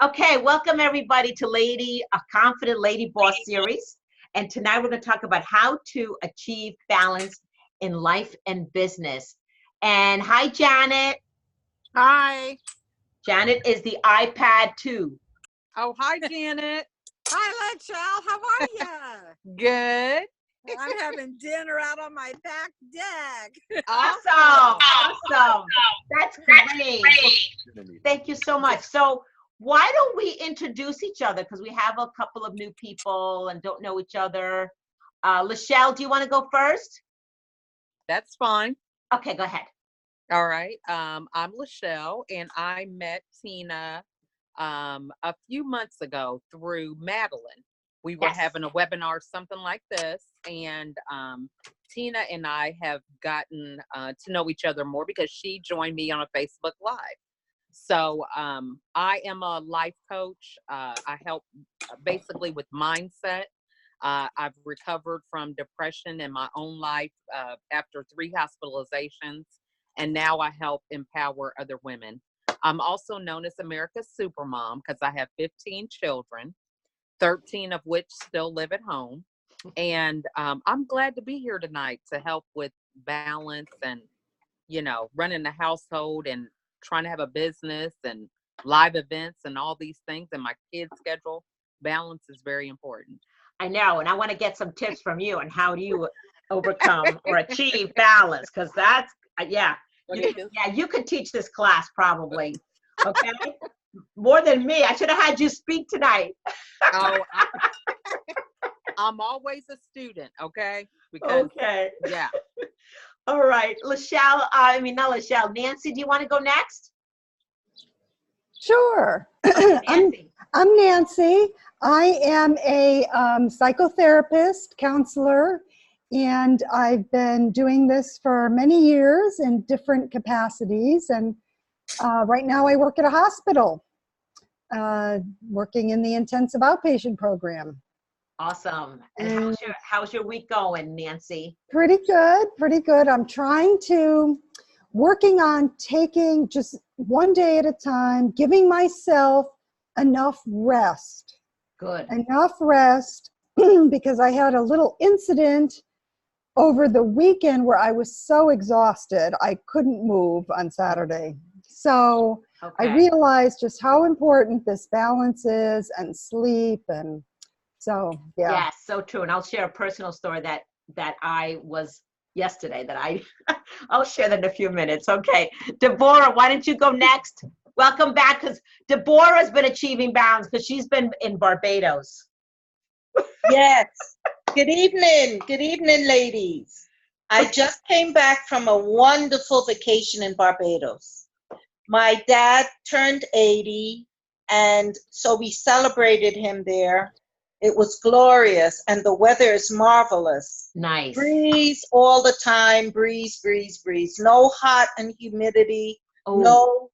Okay, welcome everybody to A Confident Lady Boss series. And tonight we're going to talk about how to achieve balance in life and business. And hi, Janet. Hi. Janet is the iPad 2. Oh, hi, Janet. Hi, Lachelle. How are you? Good. I'm having dinner out on my back deck. Awesome. That's great. Thank you so much. So why don't we introduce each other? Because we have a couple of new people and don't know each other. Lachelle, do you want to go first? That's fine. Okay, go ahead. All right. I'm Lachelle, and I met Tina a few months ago through Madeline. We were having a webinar, something like this, and Tina and I have gotten to know each other more because she joined me on a Facebook Live. So I am a life coach. I help basically with mindset. I've recovered from depression in my own life after 3 hospitalizations, and now I help empower other women. I'm also known as America's Supermom because I have 15 children, 13 of which still live at home. And I'm glad to be here tonight to help with balance and, running the household and trying to have a business and live events and all these things. And my kids' schedule balance is very important. I know. And I want to get some tips from you on how do you overcome or achieve balance? Because that's, you could teach this class probably. Okay. More than me. I should have had you speak tonight. Oh, I'm always a student. Okay. Okay. Yeah. All right. Not Lachelle. Nancy, do you want to go next? Sure. Nancy. I'm Nancy. I am a psychotherapist, counselor, and I've been doing this for many years in different capacities. And right now I work at a hospital, working in the intensive outpatient program. Awesome. And how's your week going, Nancy? Pretty good. I'm working on taking just one day at a time, giving myself enough rest. Good. Enough rest because I had a little incident over the weekend where I was so exhausted I couldn't move on Saturday. So I realized just how important this balance is and sleep, and so Yes, so true. And I'll share a personal story that I was yesterday that I'll share that in a few minutes. Okay, Deborah, why don't you go next? Welcome back, because Deborah's been achieving balance because she's been in Barbados. Yes. Good evening, ladies. I just came back from a wonderful vacation in Barbados. My dad turned 80, and so we celebrated him there. It was glorious, and the weather is marvelous. Nice. Breeze all the time, breeze. No hot and humidity, no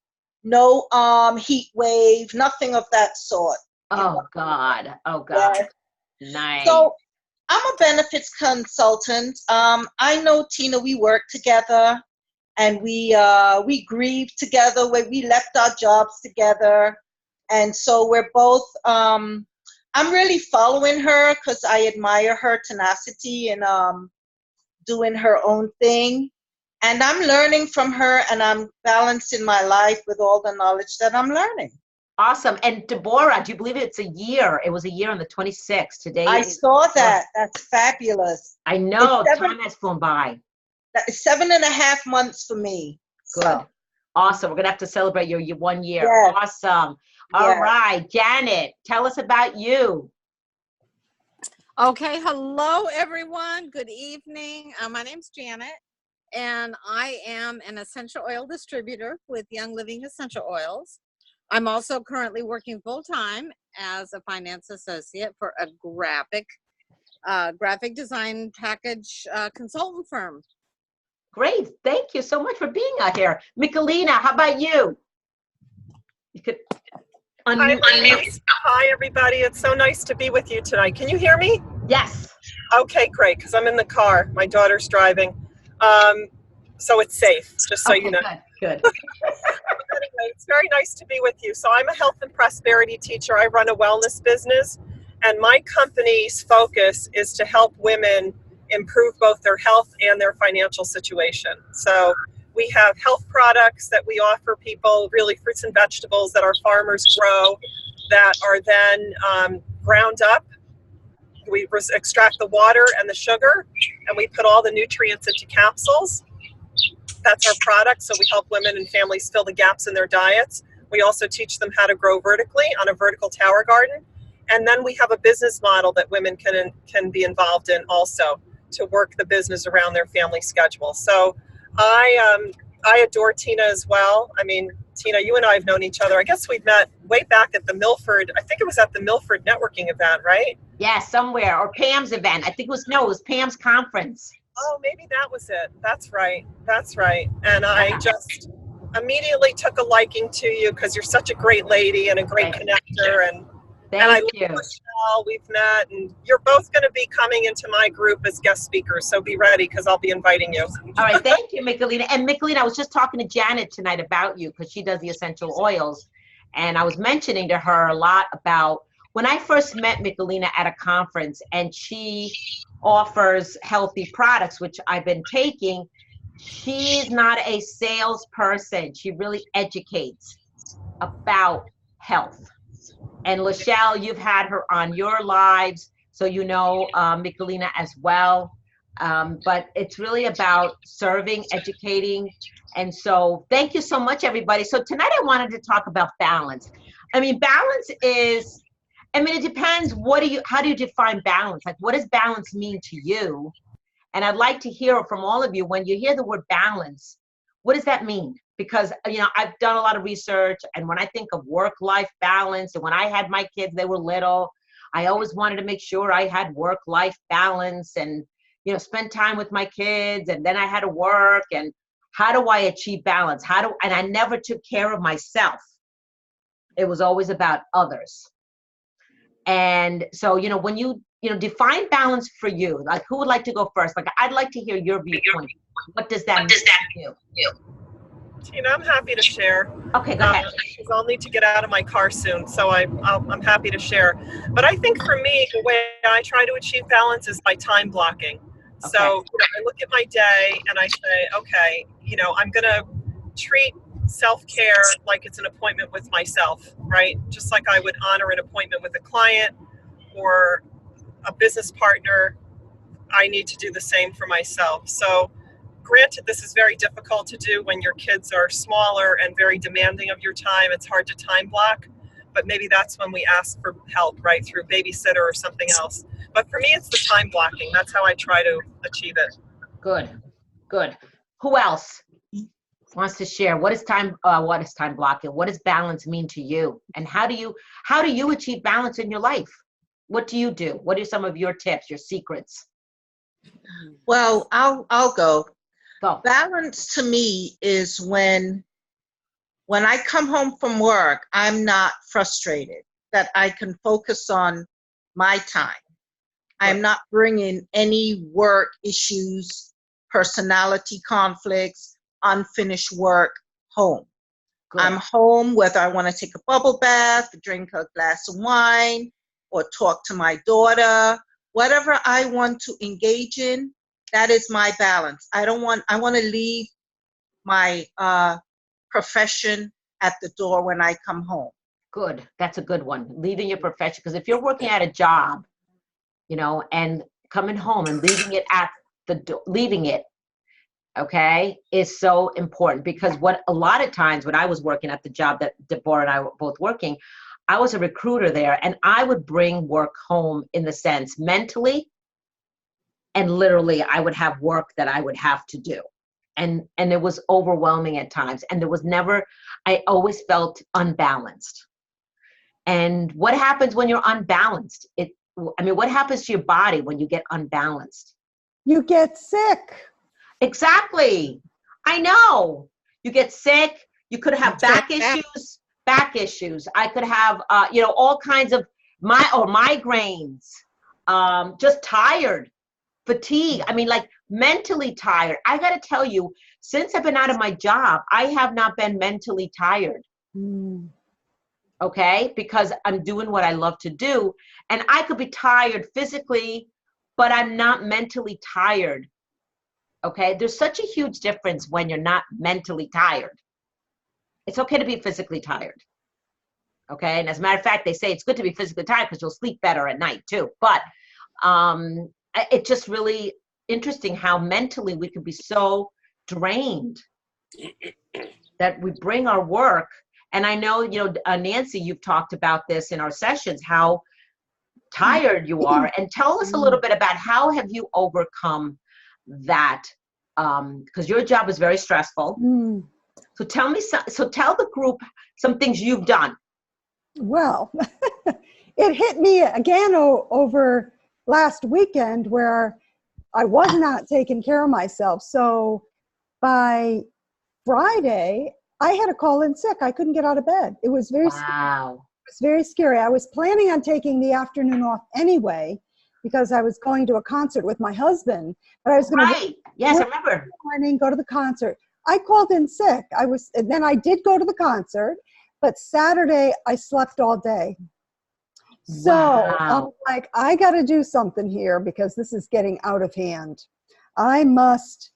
heat wave, nothing of that sort. Oh God. Yes. Nice. So I'm a benefits consultant. I know Tina, we work together, and we grieved together when we left our jobs together. And so we're both, I'm really following her because I admire her tenacity and doing her own thing. And I'm learning from her, and I'm balancing my life with all the knowledge that I'm learning. Awesome. And Deborah, do you believe it's a year? It was a year on the 26th. Today. I saw that. That's fabulous. I know. Time has flown by. 7.5 months for me. Good. So. Awesome. We're going to have to celebrate your 1 year. Yes. Awesome. All right. Janet, tell us about you. Okay. Hello, everyone. Good evening. My name's Janet, and I am an essential oil distributor with Young Living Essential Oils. I'm also currently working full-time as a finance associate for a graphic design package consultant firm. Great. Thank you so much for being out here. Michelina, how about you? You could unmute. Hi, everybody. It's so nice to be with you tonight. Can you hear me? Yes. Okay, great, because I'm in the car. My daughter's driving. So it's safe, just so you know. Good. It's very nice to be with you. So I'm a health and prosperity teacher. I run a wellness business, and my company's focus is to help women improve both their health and their financial situation. So we have health products that we offer people, really fruits and vegetables that our farmers grow that are then ground up. We extract the water and the sugar, and we put all the nutrients into capsules. That's our product. So we help women and families fill the gaps in their diets. We also teach them how to grow vertically on a vertical tower garden. And then we have a business model that women can be involved in also to work the business around their family schedule. So I adore Tina as well. I mean, Tina, you and I have known each other. I guess we've met way back at the Milford. I think it was at the Milford networking event, right? Yeah, somewhere. Or Pam's event. I think it was Pam's conference. Oh, maybe that was it. That's right. That's right. And I just immediately took a liking to you because you're such a great lady and a great connector. And I love Michelle. We've met, and you're both going to be coming into my group as guest speakers. So be ready because I'll be inviting you. All right. Thank you, Michelina. And Michelina, I was just talking to Janet tonight about you because she does the essential oils. And I was mentioning to her a lot about when I first met Michelina at a conference, and she offers healthy products, which I've been taking. She's not a salesperson. She really educates about health. And Lachelle, you've had her on your lives, so you know Michelina as well. But it's really about serving, educating. And so thank you so much, everybody. So tonight I wanted to talk about balance. I mean, balance is, it depends. How do you define balance? Like, what does balance mean to you? And I'd like to hear from all of you, when you hear the word balance, what does that mean? Because, I've done a lot of research, and when I think of work-life balance, and when I had my kids, they were little, I always wanted to make sure I had work-life balance and, spend time with my kids, and then I had to work, and how do I achieve balance? And I never took care of myself. It was always about others. And so, when you define balance for you, like, who would like to go first? Like, I'd like to hear your viewpoint. What does that mean to you? Tina, I'm happy to share. Okay, go ahead. Because I'll need to get out of my car soon, so I'm happy to share. But I think for me, the way I try to achieve balance is by time blocking. Okay. So I look at my day and I say, okay, I'm going to treat self-care like it's an appointment with myself, right? Just like I would honor an appointment with a client or a business partner, I need to do the same for myself. So granted, this is very difficult to do when your kids are smaller and very demanding of your time. It's hard to time block, but maybe that's when we ask for help, right? Through babysitter or something else. But for me, it's the time blocking. That's how I try to achieve it. Good. Who else wants to share? What is time blocking? What does balance mean to you? And how do you achieve balance in your life? What do you do? What are some of your tips, your secrets? Well, I'll go. Go. Balance to me is when I come home from work, I'm not frustrated, that I can focus on my time. I'm not bringing any work issues, personality conflicts, unfinished work home. Good. I'm home whether I want to take a bubble bath, drink a glass of wine, or talk to my daughter. Whatever I want to engage in, that is my balance. I want to leave my profession at the door when I come home. Good. That's a good one. Leaving your profession. Because if you're working at a job, and coming home and leaving it at the door, okay, is so important. Because what a lot of times when I was working at the job that Deborah and I were both working, I was a recruiter there, and I would bring work home in the sense mentally and literally I would have work that I would have to do. And it was overwhelming at times. And I always felt unbalanced. And what happens when you're unbalanced? What happens to your body when you get unbalanced? You get sick. Exactly. I know. You get sick. You could have back issues. I could have, all kinds of migraines, just tired, fatigue. Mentally tired. I got to tell you, since I've been out of my job, I have not been mentally tired. Mm. Okay, because I'm doing what I love to do, and I could be tired physically, but I'm not mentally tired. Okay, there's such a huge difference when you're not mentally tired. It's okay to be physically tired. Okay, and as a matter of fact, they say it's good to be physically tired because you'll sleep better at night too. But it's just really interesting how mentally we can be so drained that we bring our work. And I know, Nancy, you've talked about this in our sessions, how tired you are. And tell us a little bit about how have you overcome that? Because your job is very stressful. Mm. So tell the group some things you've done. Well, it hit me again over last weekend where I was not taking care of myself. So by Friday, I had to call in sick. I couldn't get out of bed. It was very scary. Wow. It was very scary. I was planning on taking the afternoon off anyway because I was going to a concert with my husband. But I was going Right. Yes, I remember. in the morning, go to the concert. I called in sick. And then I did go to the concert, but Saturday I slept all day. So Wow. I'm like, I got to do something here because this is getting out of hand. I must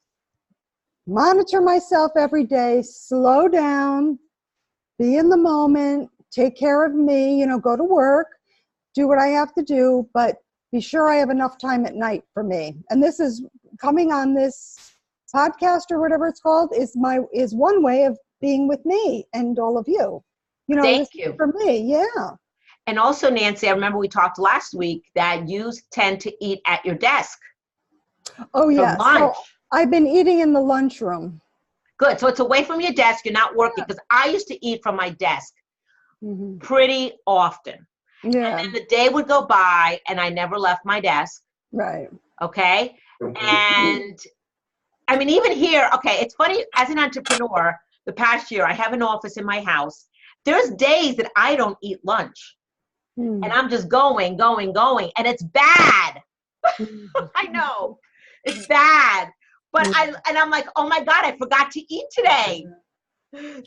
monitor myself every day, slow down, be in the moment, take care of me, go to work, do what I have to do, but be sure I have enough time at night for me. And this is coming on this podcast or whatever it's called is one way of being with me and all of you. Thank you. For me, yeah. And also, Nancy, I remember we talked last week that you tend to eat at your desk. Oh, yeah. Lunch. So I've been eating in the lunchroom. Good. So it's away from your desk. You're not working. Because I used to eat from my desk pretty often. Yeah. And then the day would go by and I never left my desk. Right. Okay. And I mean, even here, okay, it's funny, as an entrepreneur, the past year, I have an office in my house. There's days that I don't eat lunch. And I'm just going. And it's bad. I know. It's bad. But I'm like, oh my God, I forgot to eat today.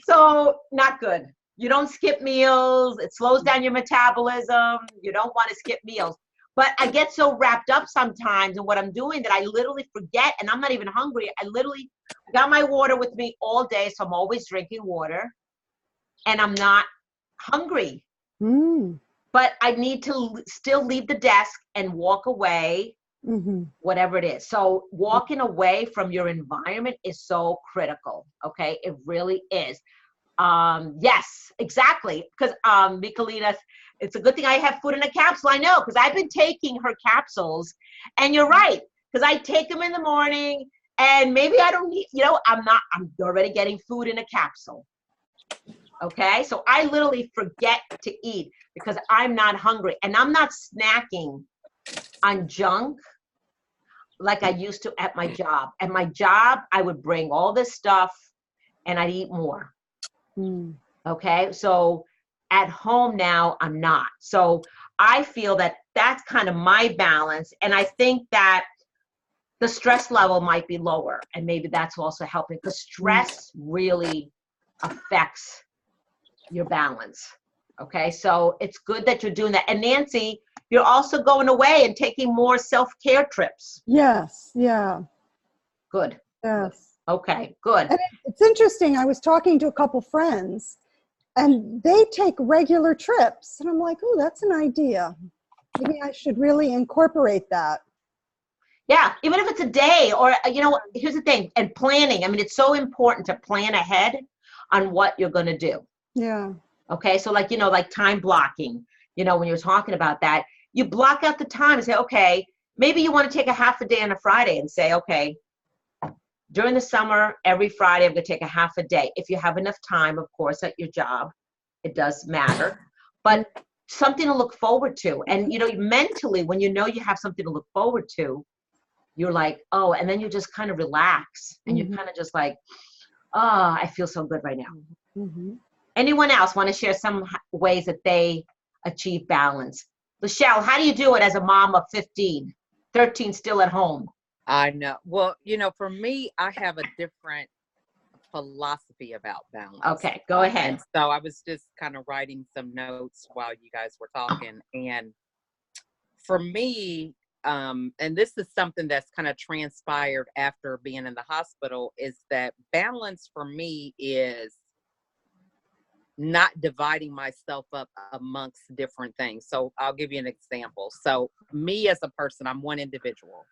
So not good. You don't skip meals. It slows down your metabolism. You don't want to skip meals. But I get so wrapped up sometimes in what I'm doing that I literally forget, and I'm not even hungry. I got my water with me all day, so I'm always drinking water. And I'm not hungry. But I need to still leave the desk and walk away, whatever it is. So walking away from your environment is so critical, okay? It really is. Yes, exactly. Because Michelina, it's a good thing I have food in a capsule. I know, because I've been taking her capsules. And you're right, because I take them in the morning, and maybe I don't need, I'm already getting food in a capsule. Okay, so I literally forget to eat because I'm not hungry, and I'm not snacking on junk like I used to at my job. At my job, I would bring all this stuff and I'd eat more. Okay, so at home now, I'm not. So I feel that that's kind of my balance, and I think that the stress level might be lower, and maybe that's also helping because stress really affects your balance. Okay, so it's good that you're doing that. And Nancy, you're also going away and taking more self-care trips. Yes, yeah. Good. Yes. Okay, good. And it's interesting. I was talking to a couple friends and they take regular trips. And I'm like, oh, that's an idea. Maybe I should really incorporate that. Yeah, even if it's a day or, here's the thing, and planning. I mean, it's so important to plan ahead on what you're going to do. Yeah. Okay, so like time blocking, when you're talking about that, you block out the time and say, okay, maybe you want to take a half a day on a Friday and say, okay, during the summer, every Friday, I'm going to take a half a day. If you have enough time, of course, at your job, it does matter, but something to look forward to. And, mentally, when you have something to look forward to, you're like, oh, and then you just kind of relax and you're kind of just like, oh, I feel so good right now. Anyone else want to share some ways that they achieve balance? Michelle, how do you do it as a mom of 15, 13 still at home? I know. Well, for me, I have a different philosophy about balance. Okay, go ahead. And so I was just kind of writing some notes while you guys were talking. And for me, and this is something that's kind of transpired after being in the hospital, is that balance for me is not dividing myself up amongst different things. So I'll give you an example. So me as a person, I'm one individual,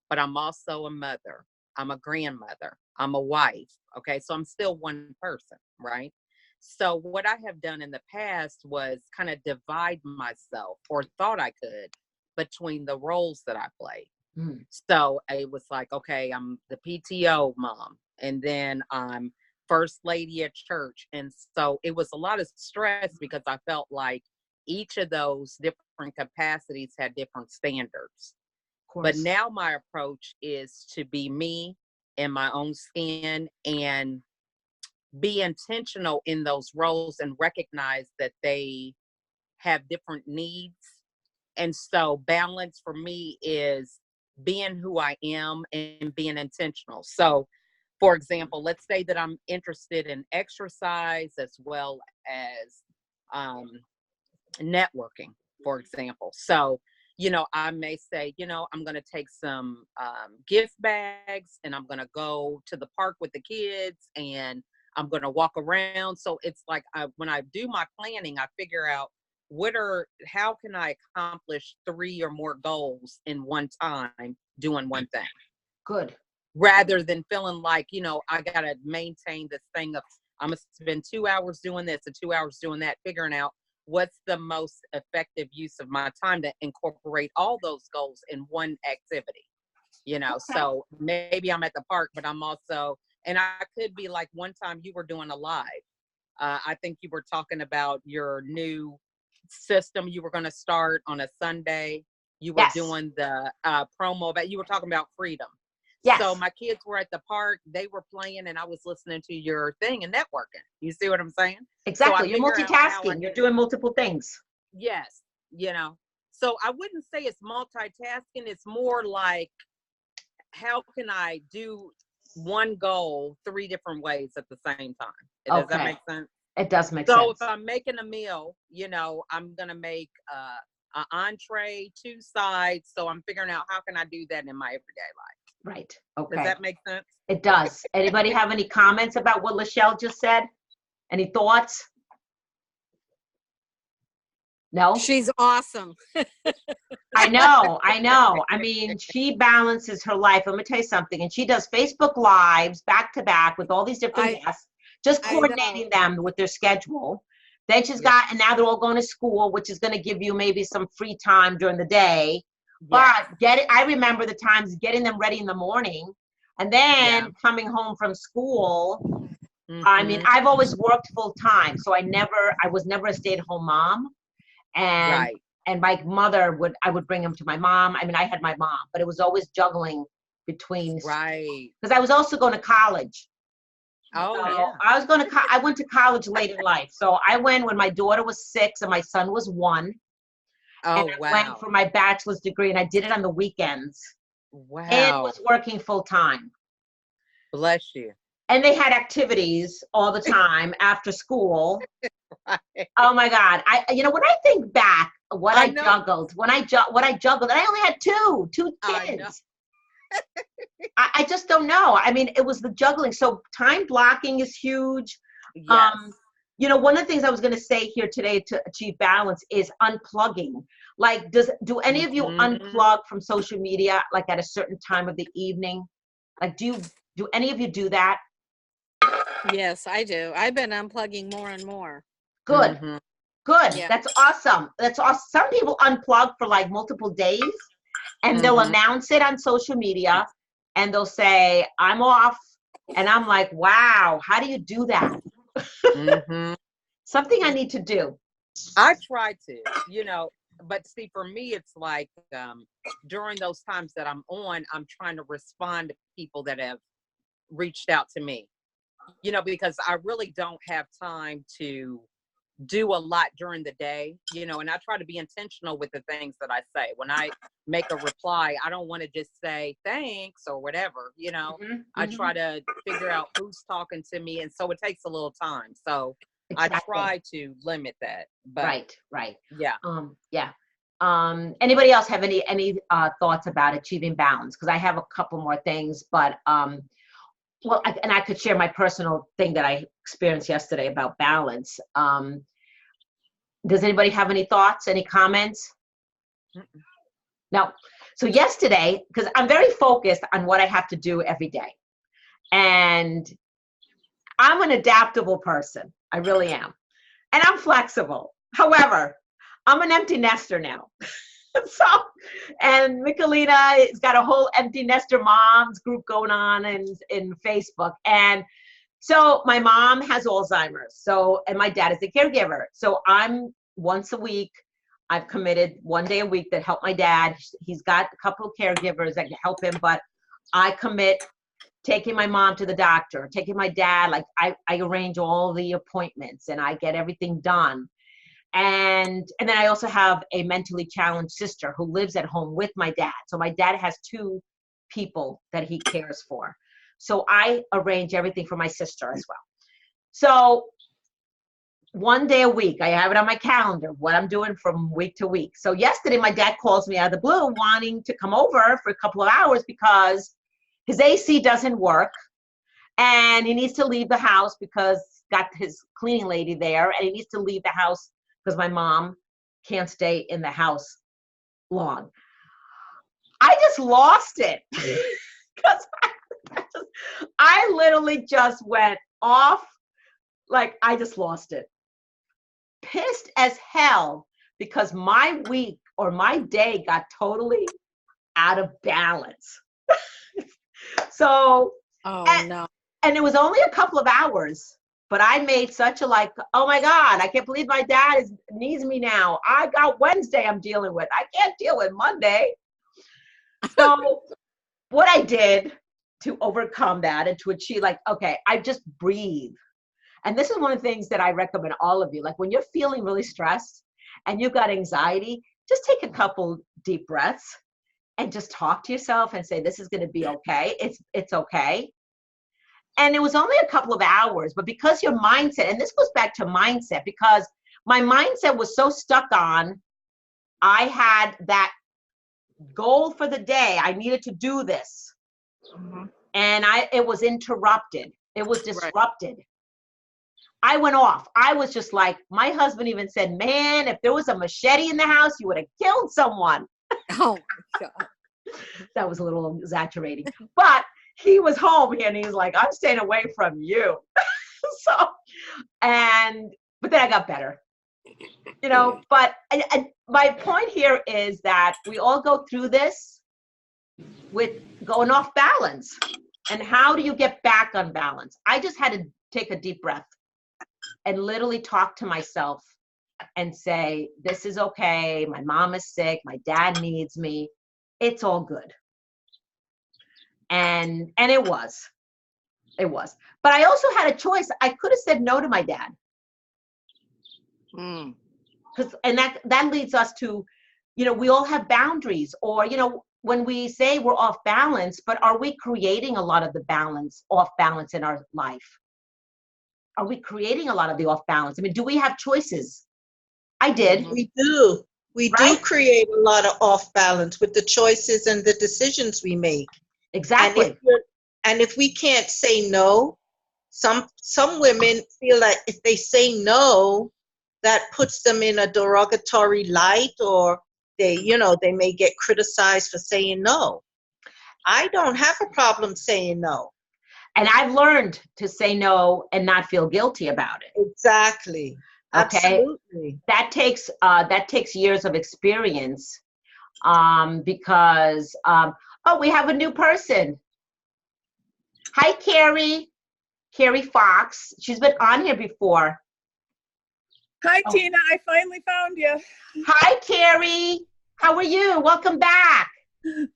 but I'm also a mother. I'm a grandmother. I'm a wife. Okay. So I'm still one person, right? So what I have done in the past was kind of divide myself, or thought I could, between the roles that I played. Mm. So it was like, okay, I'm the PTO mom, and then I'm first lady at church. And so it was a lot of stress because I felt like each of those different capacities had different standards. Of But course. now my approach is to be me in my own skin and be intentional in those roles and recognize that they have different needs. And so balance for me is being who I am and being intentional. So, for example, let's say that I'm interested in exercise as well as networking, for example. So, I may say, I'm going to take some gift bags and I'm going to go to the park with the kids and I'm going to walk around. So it's like when I do my planning, I figure out how can I accomplish 3 or more goals in one time doing one thing, Good. rather than feeling like, I got to maintain this thing of I'm going to spend 2 hours doing this and 2 hours doing that, figuring out what's the most effective use of my time to incorporate all those goals in one activity. Okay. So maybe I'm at the park, but I'm also, and I could be like, one time you were doing a live. I think you were talking about your new system you were going to start on a Sunday. You were Yes. doing the promo, but you were talking about freedom. Yes. So my kids were at the park, they were playing, and I was listening to your thing and networking. You see what I'm saying? Exactly. So You're multitasking. You're doing multiple things. Yes. So I wouldn't say it's multitasking. It's more like, how can I do one goal 3 different ways at the same time? Does that make sense? It does make So sense. if I'm making a meal, I'm going to make an entree, 2 sides. So I'm figuring out how can I do that in my everyday life. Right. Okay. Does that make sense? It does. Anybody have any comments about what Lachelle just said? Any thoughts? No? She's awesome. I know. I mean, she balances her life. Let me tell you something. And she does Facebook Lives back to back with all these different guests, just coordinating them with their schedule. Then she's got, and now they're all going to school, which is going to give you maybe some free time during the day. But I remember the times getting them ready in the morning and then coming home from school. Mm-hmm. I mean, I've always worked full time, so I was never a stay-at-home mom. And and my mother I would bring him to my mom. I mean, I had my mom, but it was always juggling between, because I was also going to college. I went to college late in life. So I went when my daughter was 6 and my son was 1. And I went for my bachelor's degree, and I did it on the weekends. Wow. And was working full time. Bless you. And they had activities all the time after school. Oh my God. When I think back, I juggled, and I only had two kids. I just don't know. I mean, it was the juggling. So time blocking is huge. Yes. One of the things I was going to say here today to achieve balance is unplugging. Like, do any of you unplug from social media, like at a certain time of the evening? Like, do any of you do that? Yes, I do. I've been unplugging more and more. Good. Mm-hmm. Good. Yeah. That's awesome. That's awesome. Some people unplug for like multiple days, and they'll announce it on social media, and they'll say, I'm off. And I'm like, wow, how do you do that? Mm-hmm. Something I need to do. I try to, but see, for me, it's like during those times that I'm on, I'm trying to respond to people that have reached out to me, because I really don't have time to do a lot during the day, and I try to be intentional with the things that I say. When I make a reply, I don't want to just say thanks or whatever, I try to figure out who's talking to me. And so it takes a little time. So Exactly. I try to limit that. But Right. yeah. Yeah. Anybody else have any thoughts about achieving balance? Because I have a couple more things, but well, and I could share my personal thing that I experienced yesterday about balance. Does anybody have any thoughts, any comments? No. So yesterday, because I'm very focused on what I have to do every day. And I'm an adaptable person. I really am. And I'm flexible. However, I'm an empty nester now. So, and Michelina has got a whole empty nester moms group going on in Facebook. And so my mom has Alzheimer's. So, and my dad is a caregiver. So I'm once a week, I've committed 1 day a week that help my dad. He's got a couple of caregivers that can help him, but I commit taking my mom to the doctor, taking my dad, like I arrange all the appointments and I get everything done. And then I also have a mentally challenged sister who lives at home with my dad. So my dad has 2 people that he cares for. So I arrange everything for my sister as well. So 1 day a week, I have it on my calendar, what I'm doing from week to week. So yesterday, my dad calls me out of the blue wanting to come over for a couple of hours because his AC doesn't work and he needs to leave the house because got his cleaning lady there, and he needs to leave the house because my mom can't stay in the house long. I just lost it because I literally just went off, like I just lost it. Pissed as hell because my week or my day got totally out of balance. So, no. And it was only a couple of hours. But I made such a like, oh my God, I can't believe my dad needs me now. I got Wednesday I'm dealing with. I can't deal with Monday. So what I did to overcome that and to achieve, like, okay, I just breathe. And this is one of the things that I recommend all of you. Like when you're feeling really stressed and you've got anxiety, just take a couple deep breaths and just talk to yourself and say, this is going to be okay. It's okay. And it was only a couple of hours, but because your mindset, and this goes back to mindset, because my mindset was so stuck on, I had that goal for the day. I needed to do this. And it was interrupted. It was disrupted. Right. I went off. I was just like, my husband even said, man, if there was a machete in the house, you would have killed someone. Oh my God. That was a little exaggerating, but he was home and he's like, I'm staying away from you. But then I got better, but my point here is that we all go through this with going off balance. And how do you get back on balance? I just had to take a deep breath and literally talk to myself and say, this is okay. My mom is sick. My dad needs me. It's all good. And it was, but I also had a choice. I could have said no to my dad. Because, and that leads us to, we all have boundaries, or, when we say we're off balance, but are we creating a lot of the off balance in our life? Are we creating a lot of the off balance? I mean, do we have choices? I did. We do. We do create a lot of off balance with the choices and the decisions we make. Exactly. And if we can't say no, some women feel like if they say no, that puts them in a derogatory light, or they may get criticized for saying no. I don't have a problem saying no. And I've learned to say no and not feel guilty about it. Exactly. Okay. Absolutely. That takes years of experience, because we have a new person. Hi, Carrie Fox. She's been on here before. Hi, Tina. I finally found you. Hi, Carrie. How are you? Welcome back.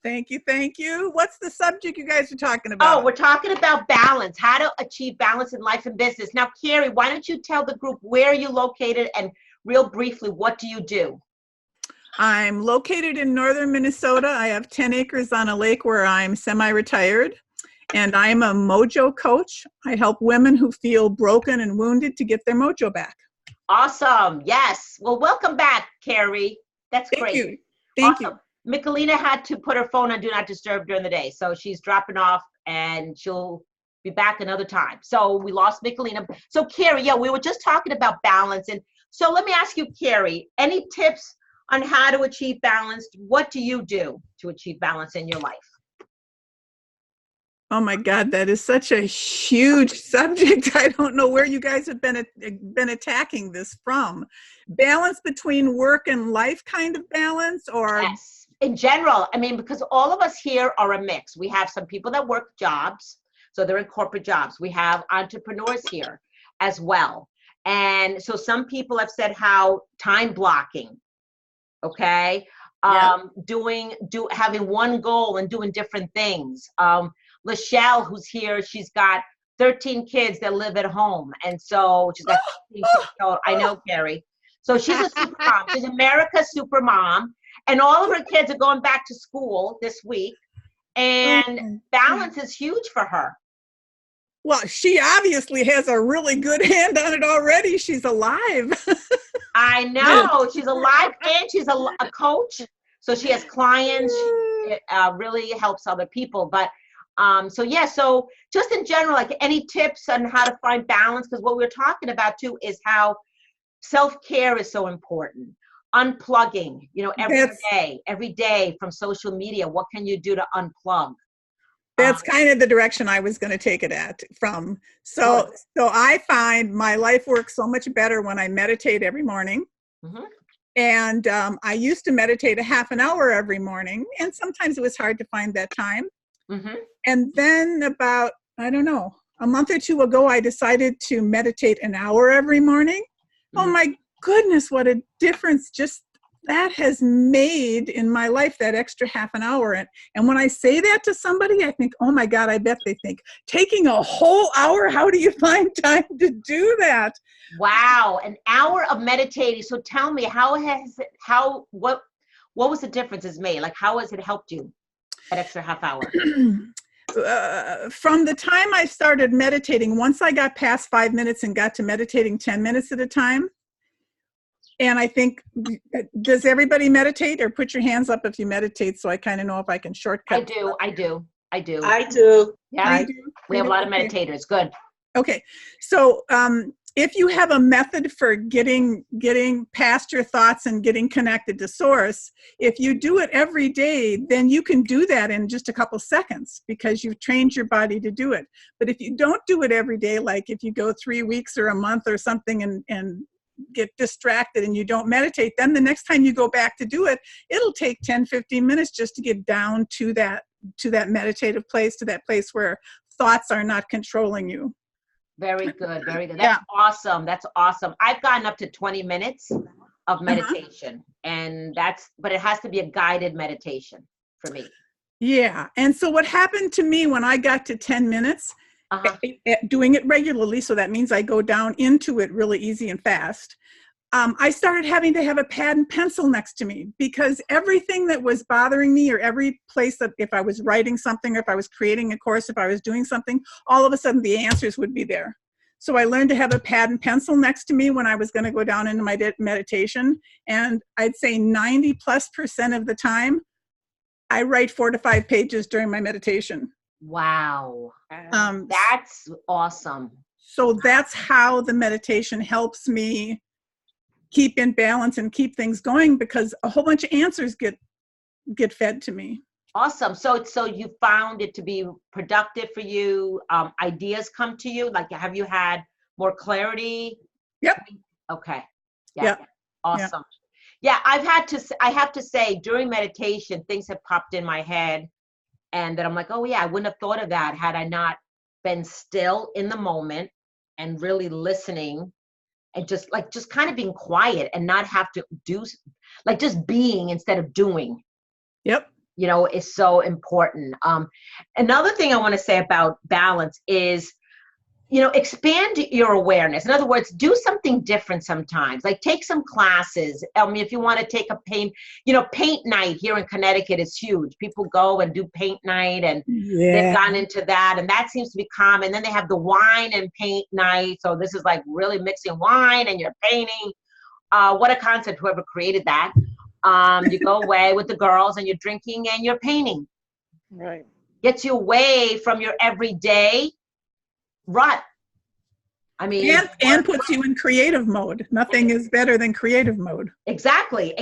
Thank you. Thank you. What's the subject you guys are talking Oh, about? we're talking about balance, how to achieve balance in life and business. Now, Carrie, why don't you tell the group where you're located and real briefly, what do you do? I'm located in northern Minnesota. I have 10 acres on a lake where I'm semi-retired, and I'm a mojo coach. I help women who feel broken and wounded to get their mojo back. Awesome. Yes. Well, welcome back, Carrie. That's Thank great. you. Thank you. Awesome. Michelina had to put her phone on Do Not Disturb during the day, so she's dropping off and she'll be back another time. So we lost Michelina. So Carrie, yeah, we were just talking about balance. And so let me ask you, Carrie, any tips on how to achieve balance? What do you do to achieve balance in your life? Oh my God, that is such a huge subject. I don't know where you guys have been attacking this from. Balance between work and life kind of balance, or? Yes, in general. I mean, because all of us here are a mix. We have some people that work jobs, so they're in corporate jobs. We have entrepreneurs here as well. And so some people have said how time blocking, okay? Yeah. Having one goal and doing different things. Lachelle, who's here, she's got 13 kids that live at home. And so she's got 13 kids total. I know, Carrie. So she's a super mom. She's America's super mom. And all of her kids are going back to school this week. And balance is huge for her. Well, she obviously has a really good hand on it already. She's alive. I know. She's alive and she's a coach. So she has clients. She really helps other people. But so yeah, so just in general, like any tips on how to find balance? Because what we're talking about too is how self-care is so important. Unplugging, every day from social media. What can you do to unplug? That's kind of the direction I was going to take it from. So I find my life works so much better when I meditate every morning. Mm-hmm. And I used to meditate a half an hour every morning, and sometimes it was hard to find that time. Mm-hmm. And then about, I don't know, a month or two ago, I decided to meditate an hour every morning. Mm-hmm. Oh my goodness, what a difference just that has made in my life, that extra half an hour. And when I say that to somebody, I think, oh my God, I bet they think, taking a whole hour, how do you find time to do that? Wow, an hour of meditating. So tell me, what was the difference it's made? Like, how has it helped you, that extra half hour? From the time I started meditating, once I got past 5 minutes and got to meditating 10 minutes at a time, and I think, does everybody meditate, or put your hands up if you meditate, so I kind of know if I can shortcut? I do. I do. Yeah, we have a lot of meditators. Good. Okay, so if you have a method for getting past your thoughts and getting connected to source, if you do it every day, then you can do that in just a couple seconds because you've trained your body to do it. But if you don't do it every day, like if you go 3 weeks or a month or something and get distracted and you don't meditate, then the next time you go back to do it, it'll take 10-15 minutes just to get down to that meditative place, to that place where thoughts are not controlling you. Very good. Very good. That's awesome. That's awesome. I've gotten up to 20 minutes of meditation, but it has to be a guided meditation for me. Yeah. And so what happened to me when I got to 10 minutes, doing it regularly, so that means I go down into it really easy and fast, I started having to have a pad and pencil next to me, because everything that was bothering me, or every place that if I was writing something, or if I was creating a course, if I was doing something, all of a sudden the answers would be there. So I learned to have a pad and pencil next to me when I was going to go down into my meditation. And I'd say 90+% of the time, I write 4 to 5 pages during my meditation. Wow. That's awesome. So that's how the meditation helps me keep in balance and keep things going, because a whole bunch of answers get fed to me. Awesome. So you found it to be productive for you. Ideas come to you. Like, have you had more clarity? Yep. Okay. Yeah. Yep. Awesome. Yeah. I have to say, during meditation, things have popped in my head, and that I'm like, oh yeah, I wouldn't have thought of that had I not been still in the moment and really listening, and just kind of being quiet and not have to do, like, just being instead of doing. Yep. you know, is so important. Another thing I want to say about balance is, you know, expand your awareness. In other words, do something different sometimes. Like take some classes. I mean, if you want to take a paint, you know, paint night here in Connecticut is huge. People go and do paint night, and they've gone into that, and that seems to be common. Then they have the wine and paint night. So this is like really mixing wine and you're painting. What a concept, whoever created that. You go away with the girls and you're drinking and you're painting. Right. Gets you away from your everyday rut. I mean, and puts you in creative mode. Nothing is better than creative mode. Exactly.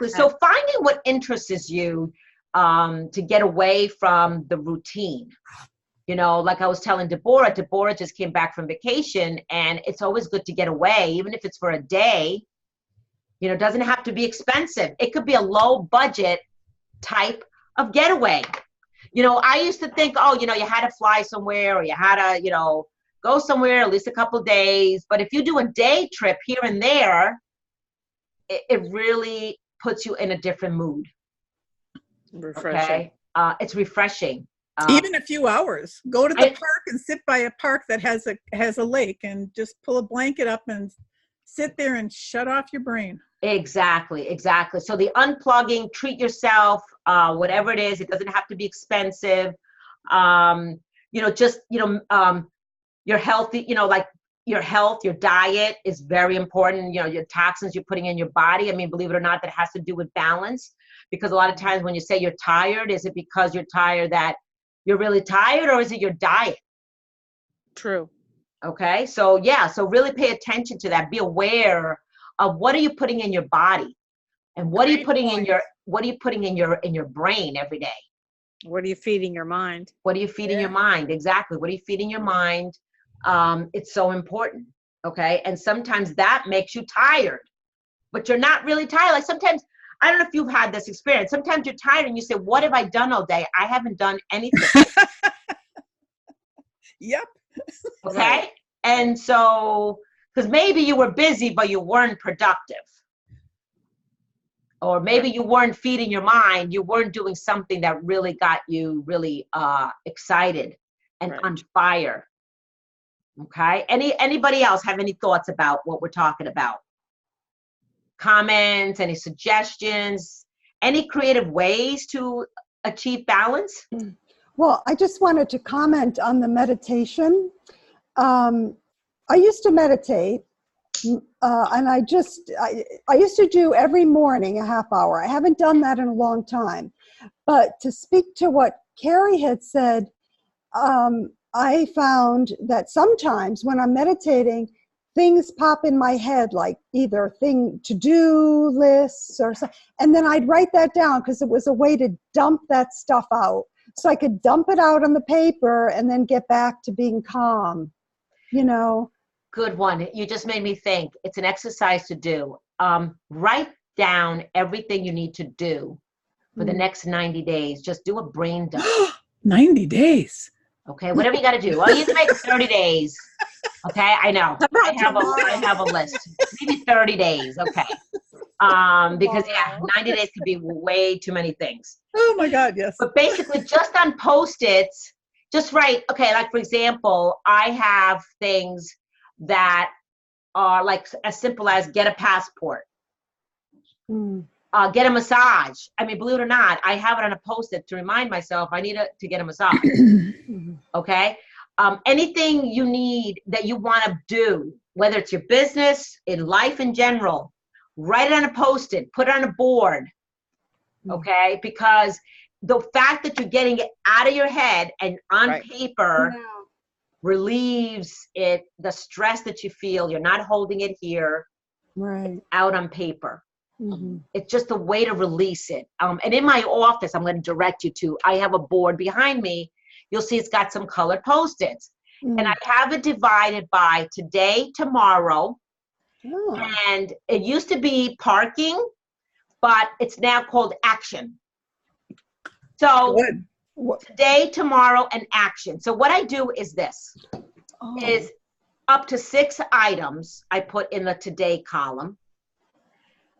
So finding what interests you to get away from the routine. You know, like I was telling Deborah just came back from vacation, and it's always good to get away, even if it's for a day. You know, it doesn't have to be expensive. It could be a low budget type of getaway. You know, I used to think, oh, you know, you had to fly somewhere, or you had to, you know, go somewhere at least a couple of days. But if you do a day trip here and there, it really puts you in a different mood. Refreshing. Okay? It's refreshing. Even a few hours. Go to the park and sit by a park that has a lake, and just pull a blanket up and sit there and shut off your brain. Exactly. So the unplugging, treat yourself, whatever it is. It doesn't have to be expensive. You know, just, you know, you're healthy, you know, like your health, your diet is very important. You know, your toxins you're putting in your body. I mean, believe it or not, that has to do with balance, because a lot of times when you say you're tired, is it because you're tired that you're really tired, or is it your diet? True. Okay. So yeah, so really pay attention to that. Be aware of what are you putting in your body, and what are you putting in your brain every day? What are you feeding your mind? What are you feeding your mind? Exactly. What are you feeding your mind? It's so important. Okay. And sometimes that makes you tired, but you're not really tired. Like sometimes, I don't know if you've had this experience. Sometimes you're tired and you say, what have I done all day? I haven't done anything. Yep. Okay. Right. And so, because maybe you were busy, but you weren't productive. Or maybe you weren't feeding your mind. You weren't doing something that really got you really excited and on fire. Okay. Anybody else have any thoughts about what we're talking about? Comments, any suggestions, any creative ways to achieve balance? Well, I just wanted to comment on the meditation. I used to meditate, and I used to do every morning a half hour. I haven't done that in a long time. But to speak to what Carrie had said, I found that sometimes when I'm meditating, things pop in my head, like either to-do lists or something. And then I'd write that down, because it was a way to dump that stuff out. So I could dump it out on the paper and then get back to being calm, you know. Good one. You just made me think. It's an exercise to do. Write down everything you need to do for the next 90 days. Just do a brain dump. 90 days. Okay, whatever you got to do. Well, you can make it 30 days. Okay, I know. I have a list. Maybe 30 days. Okay. Because yeah, 90 days could be way too many things. Oh my God, yes. But basically, just on Post-its, just write. Okay, like for example, I have things that are like as simple as get a passport, get a massage. I mean, believe it or not, I have it on a Post-it to remind myself I need to get a massage. Okay. Anything you need that you want to do, whether it's your business, in life in general, write it on a Post-it, put it on a board. Okay. Because the fact that you're getting it out of your head and on paper relieves the stress that you feel. You're not holding it here. Right. Out on paper. It's just a way to release it. And in my office, I'm going to direct you to, I have a board behind me. You'll see it's got some colored Post-its. And I have it divided by today, tomorrow. And it used to be parking, but it's now called action. So today, tomorrow, and action. So what I do is this, is up to 6 items I put in the today column.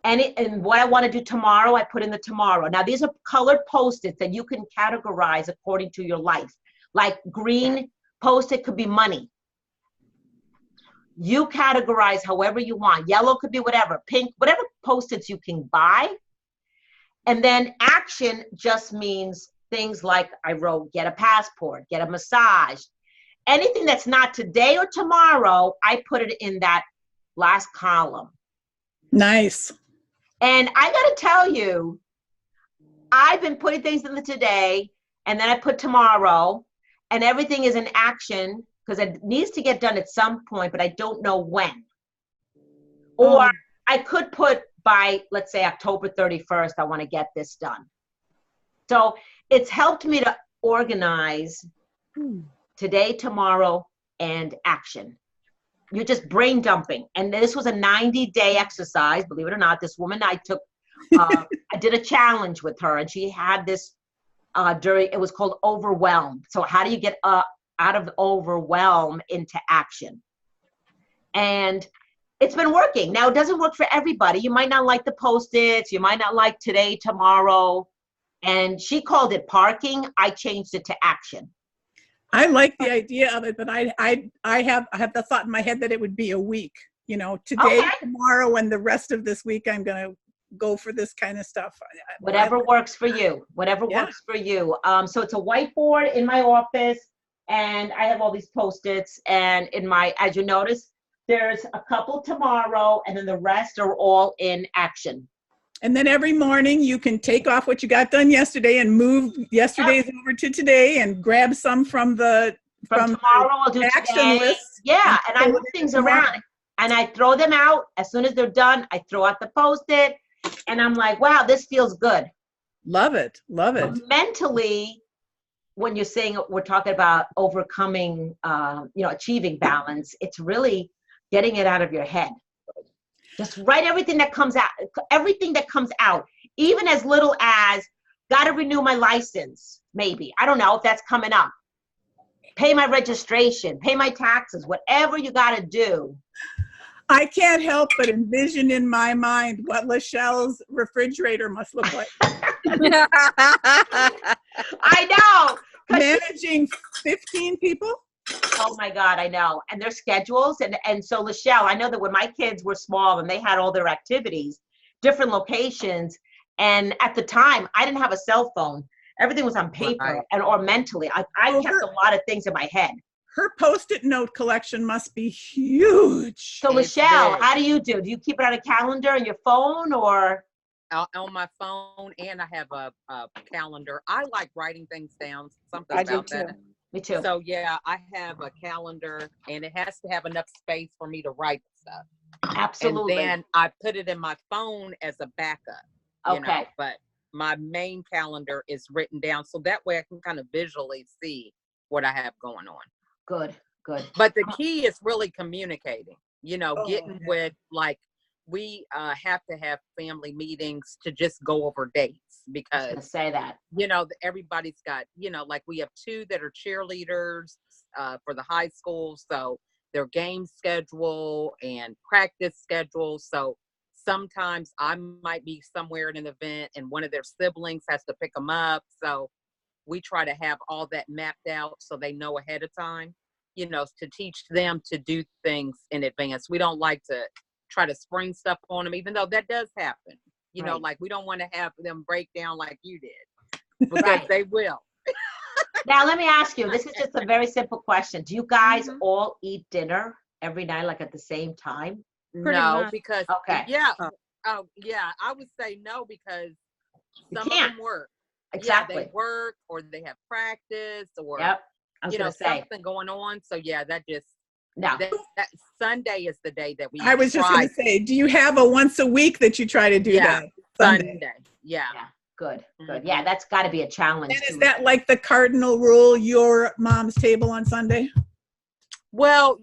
And what I want to do tomorrow, I put in the tomorrow. Now, these are colored Post-its that you can categorize according to your life. Like green Post-it could be money. You categorize however you want. Yellow could be whatever. Pink, whatever Post-its you can buy. And then action just means things like I wrote, get a passport, get a massage. Anything that's not today or tomorrow, I put it in that last column. Nice. And I got to tell you, I've been putting things in the today, and then I put tomorrow, and everything is in action because it needs to get done at some point, but I don't know when. Or I could put by, let's say, October 31st, I want to get this done. So it's helped me to organize today, tomorrow, and action. You're just brain dumping. And this was a 90-day exercise, believe it or not. This woman I took, I did a challenge with her, and she had this it was called overwhelm. So how do you get out of overwhelm into action? And it's been working. Now, it doesn't work for everybody. You might not like the Post-its. You might not like today, tomorrow. And she called it parking. I changed it to action. I like the idea of it, but I have the thought in my head that it would be a week. You know, today, tomorrow, and the rest of this week, I'm going to go for this kind of stuff. Whatever works for you. Whatever works for you. So it's a whiteboard in my office, and I have all these Post-its. And in my, as you notice, there's a couple tomorrow, and then the rest are all in action. And then every morning you can take off what you got done yesterday and move yesterday's over to today and grab some from tomorrow. I'll do action today. list. Yeah, and I move things around and I throw them out. As soon as they're done, I throw out the Post-it, and I'm like, wow, this feels good. Love it. Love it. But mentally, when you're saying we're talking about overcoming, achieving balance, it's really getting it out of your head. Just write everything that comes out, even as little as got to renew my license, maybe. I don't know if that's coming up. Pay my registration, pay my taxes, whatever you got to do. I can't help but envision in my mind what Lachelle's refrigerator must look like. I know. Managing 15 people? Oh my God, I know. And their schedules. And so Lachelle, I know that when my kids were small and they had all their activities, different locations. And at the time, I didn't have a cell phone. Everything was on paper or mentally. I kept a lot of things in my head. Her Post-it note collection must be huge. So Lachelle, how do you do? Do you keep it on a calendar on your phone or? On my phone, and I have a calendar. I like writing things down. Something I about do too. that. Me too. So yeah, I have a calendar, and it has to have enough space for me to write stuff. Absolutely. And then I put it in my phone as a backup. Okay. But my main calendar is written down, so that way I can kind of visually see what I have going on. Good. But the key is really communicating. Getting with, like, we have to have family meetings to just go over dates, because I was gonna say that. Everybody's got, like, we have 2 that are cheerleaders for the high school, so their game schedule and practice schedule. So sometimes I might be somewhere at an event and one of their siblings has to pick them up. So we try to have all that mapped out so they know ahead of time, to teach them to do things in advance. We don't like to try to spring stuff on them, even though that does happen. Like, we don't want to have them break down like you did, because they will. Now, let me ask you, this is just a very simple question. Do you guys all eat dinner every night, like at the same time? No, because, I would say no, because You some can't. of them work. Exactly. Yeah, they work, or they have practice, or, Yep. I was gonna say. something going on. So yeah, that No. that Sunday is the day that we I was just going to say, do you have a once a week that you try to do that? Sunday. Yeah. Good. Yeah, that's got to be a challenge. And is that like the cardinal rule, your mom's table on Sunday? Well,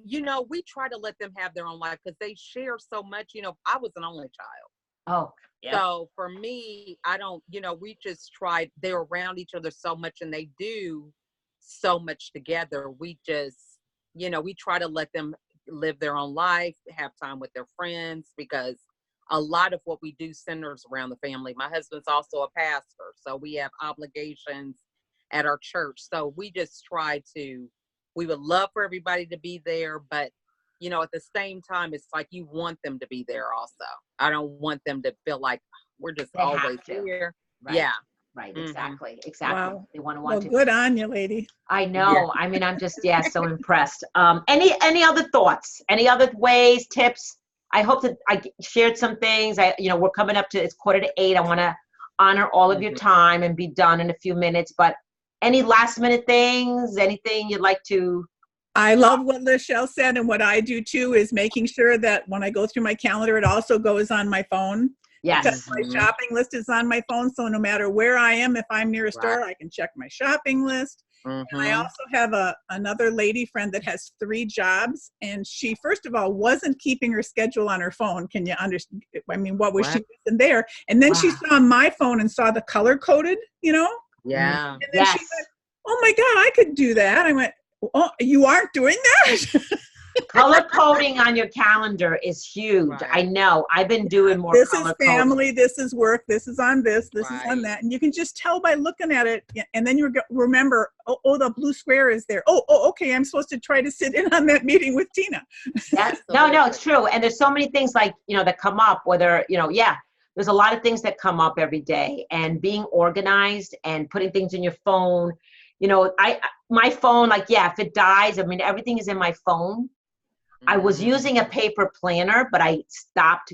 we try to let them have their own life, because they share so much. I was an only child. Oh, yeah. So for me, I don't, we just tried, they're around each other so much and they do so much together. We just, we try to let them live their own life, have time with their friends, because a lot of what we do centers around the family. My husband's also a pastor, so we have obligations at our church. So we just we would love for everybody to be there, but you know, at the same time, it's like you want them to be there also. I don't want them to feel like we're just They have always to. here. Right. Yeah. Right. Mhm. Exactly. Wow. They want Well, to. good on you, lady. I know. I mean, I'm just, so impressed. Any other thoughts? Any other ways, tips? I hope that I shared some things. We're coming up to, it's 7:45. I want to honor all of your time and be done in a few minutes, but any last minute things, anything you'd like to? I love what Michelle said, and what I do too is making sure that when I go through my calendar, it also goes on my phone. Yes. Because my shopping list is on my phone, so no matter where I am, if I'm near a store, I can check my shopping list. And I also have another lady friend that has 3 jobs, and she, first of all, wasn't keeping her schedule on her phone. Can you understand? I mean, what was she missing there? And then she saw my phone and saw the color coded, Yeah. And then she went, "Oh my God, I could do that." I went, "Oh, you aren't doing that?" Color coding on your calendar is huge. Right. I know. I've been doing more This color is family, coding. this is work, this is on this is on that. And you can just tell by looking at it. And then you remember, oh, the blue square is there. Oh, okay, I'm supposed to try to sit in on that meeting with Tina. Yes. No, it's true. And there's so many things like, that come up, whether, there's a lot of things that come up every day, and being organized and putting things in your phone. My phone, if it dies, I mean, everything is in my phone. I was using a paper planner, but I stopped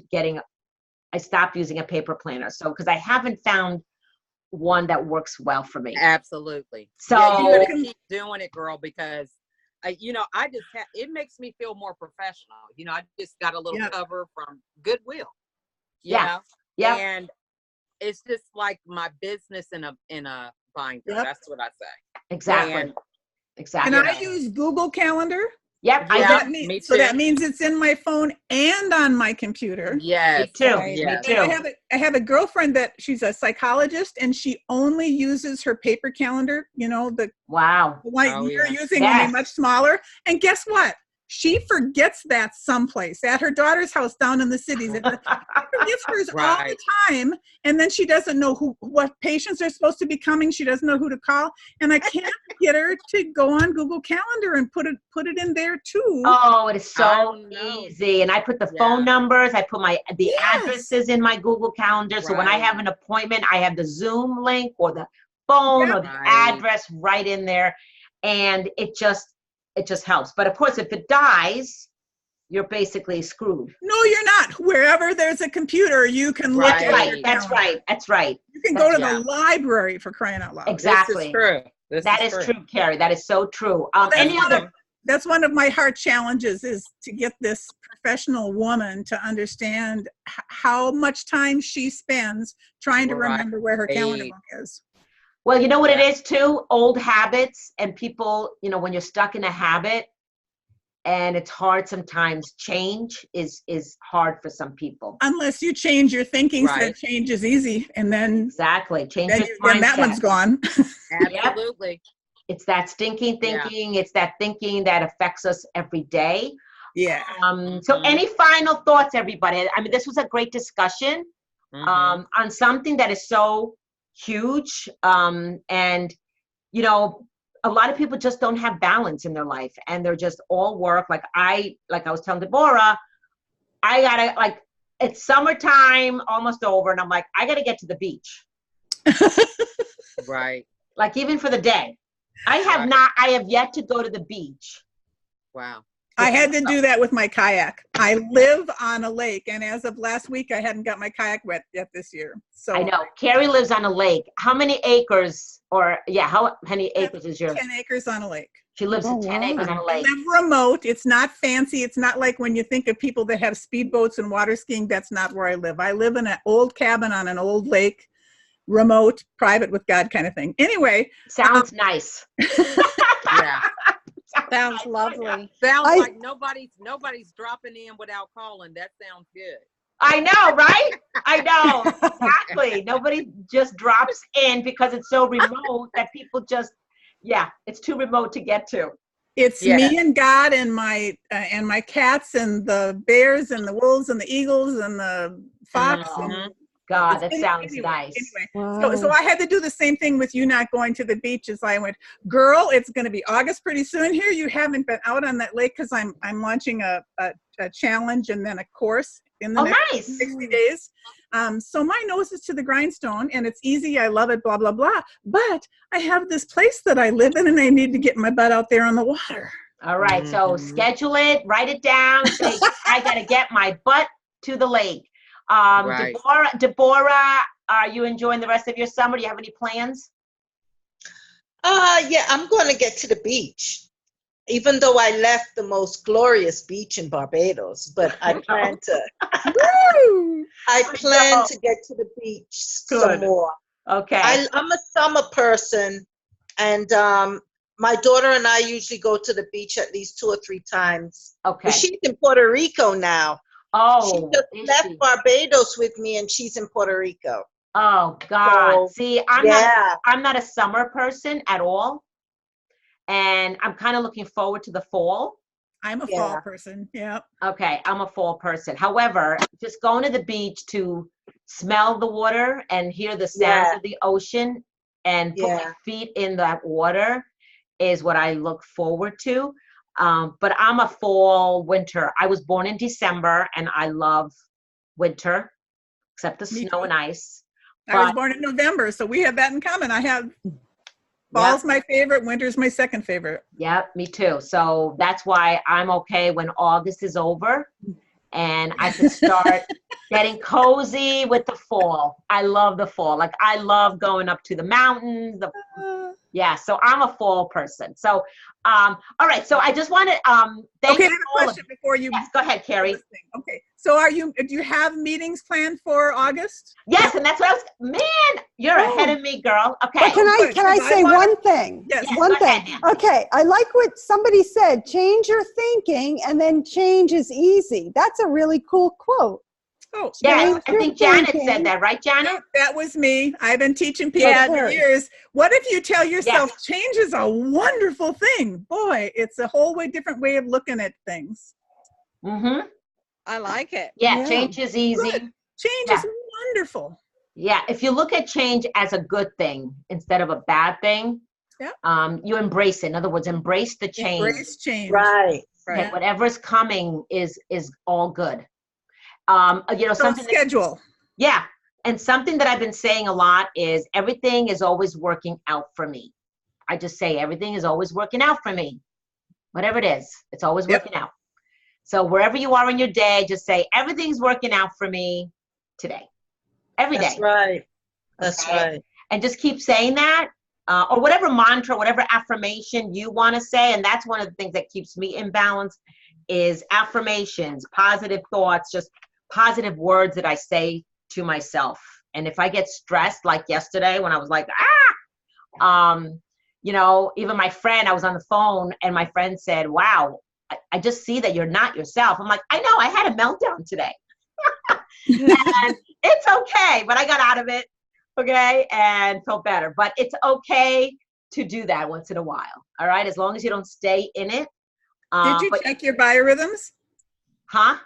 using a paper planner. So, because I haven't found one that works well for me. Absolutely. So you gotta keep doing it, girl, because it makes me feel more professional. I just got a little cover from Goodwill. You know? Yeah. And it's just like my business in a binder. That's what I say. Exactly. And I use Google Calendar. Yep. Me too. So that means it's in my phone and on my computer. Yes. Me too. Right. Me too. I have a girlfriend that she's a psychologist, and she only uses her paper calendar. The Wow. one you're using will be much smaller. And guess what? She forgets that someplace at her daughter's house down in the cities. She forgets hers all the time, and then she doesn't know what patients are supposed to be coming. She doesn't know who to call, and I can't get her to go on Google Calendar and put it in there too. Oh, it is so easy. And I put the phone numbers. I put the addresses in my Google Calendar. So when I have an appointment, I have the Zoom link or the phone or the address right in there, and it just helps. But of course, if it dies, you're basically screwed. No, you're not. Wherever there's a computer, you can look at it. That's right. You can go to the library, for crying out loud. Exactly. This is true. That is true, Carrie. That is so true. That's one of my heart challenges, is to get this professional woman to understand how much time she spends trying to remember where her calendar book is. Well, you know what it is too? Old habits, and people, when you're stuck in a habit and it's hard sometimes, change is hard for some people. Unless you change your thinking, so change is easy. And then exactly, change your mindset. Then that one's gone. Absolutely. It's that stinking thinking. It's that thinking that affects us every day. Yeah. So any final thoughts, everybody? I mean, this was a great discussion on something that is so huge, and a lot of people just don't have balance in their life, and they're just all work. Like I was telling Deborah, I gotta, it's summertime, almost over, and I'm like, I gotta get to the beach. Right. Like, even for the day, I have yet to go to the beach. Wow. I had to do that with my kayak. I live on a lake, and as of last week, I hadn't got my kayak wet yet this year. So I know. Carrie lives on a lake. How many acres, how many acres is yours? 10 acres on a lake. She lives in 10 acres on a lake. I live remote. It's not fancy. It's not like when you think of people that have speedboats and water skiing. That's not where I live. I live in an old cabin on an old lake, remote, private with God kind of thing. Anyway. Sounds nice. Yeah. Sounds lovely. Sounds like nobody's dropping in without calling. That sounds good. I know, right? I know. Exactly. Nobody just drops in because it's so remote that people just, it's too remote to get to. It's me and God and my cats and the bears and the wolves and the eagles and the Fox. Oh, God, that sounds Anyway, nice. so I had to do the same thing with you not going to the beach. As I went, girl, it's going to be August pretty soon here. You haven't been out on that lake because I'm launching a challenge and then a course in the next 60 days. So my nose is to the grindstone and it's easy. I love it, blah, blah, blah. But I have this place that I live in and I need to get my butt out there on the water. All right, so schedule it, write it down, say, I got to get my butt to the lake. Right. Deborah, are you enjoying the rest of your summer? Do you have any plans? Yeah, I'm going to get to the beach, even though I left the most glorious beach in Barbados. But I plan to. I plan to get to the beach some more. Okay. I'm a summer person, and my daughter and I usually go to the beach at least 2 or 3 times. Okay. But she's in Puerto Rico now. Oh, she just left Barbados with me, and she's in Puerto Rico. Oh God! So, see, I'm not a summer person at all, and I'm kind of looking forward to the fall. I'm a fall person. Yeah. Okay, I'm a fall person. However, just going to the beach to smell the water and hear the sounds of the ocean and put my feet in that water is what I look forward to. But I'm a fall winter. I was born in December and I love winter, except the snow and ice. I was born in November, so we have that in common. I have fall's my favorite, winter's my second favorite. Yep, me too. So that's why I'm okay when August is over and I can start getting cozy with the fall. I love the fall. Like I love going up to the mountains, so I'm a fall person. So, all right. So I just wanted, thank you. I have a question before you. Yes, go ahead, Carrie. Okay. So do you have meetings planned for August? Yes. And that's what I was, man, you're ahead of me, girl. Okay. But can I say one thing? Yes. One thing. Okay. I like what somebody said, change your thinking and then change is easy. That's a really cool quote. Oh, yes, I think Janet said that, right, Janet? That was me. I've been teaching people for years. What if you tell yourself change is a wonderful thing? Boy, it's a whole different way of looking at things. Mm-hmm. I like it. Yeah, change is easy. Good. Change is wonderful. Yeah, if you look at change as a good thing instead of a bad thing, you embrace it. In other words, embrace the change. Embrace change. Right. Okay, whatever's coming is all good. Something schedule. And something that I've been saying a lot is everything is always working out for me. I just say everything is always working out for me. Whatever it is, it's always working out. So wherever you are in your day, just say everything's working out for me today. Every day. That's right. That's right. And just keep saying that, or whatever mantra, whatever affirmation you want to say. And that's one of the things that keeps me in balance is affirmations, positive thoughts, just positive words that I say to myself. And if I get stressed, like yesterday when I was like, even my friend, I was on the phone and my friend said, wow, I just see that you're not yourself. I'm like, I know, I had a meltdown today. And it's okay, but I got out of it, and felt better. But it's okay to do that once in a while, all right? As long as you don't stay in it. Did you check your biorhythms? Huh?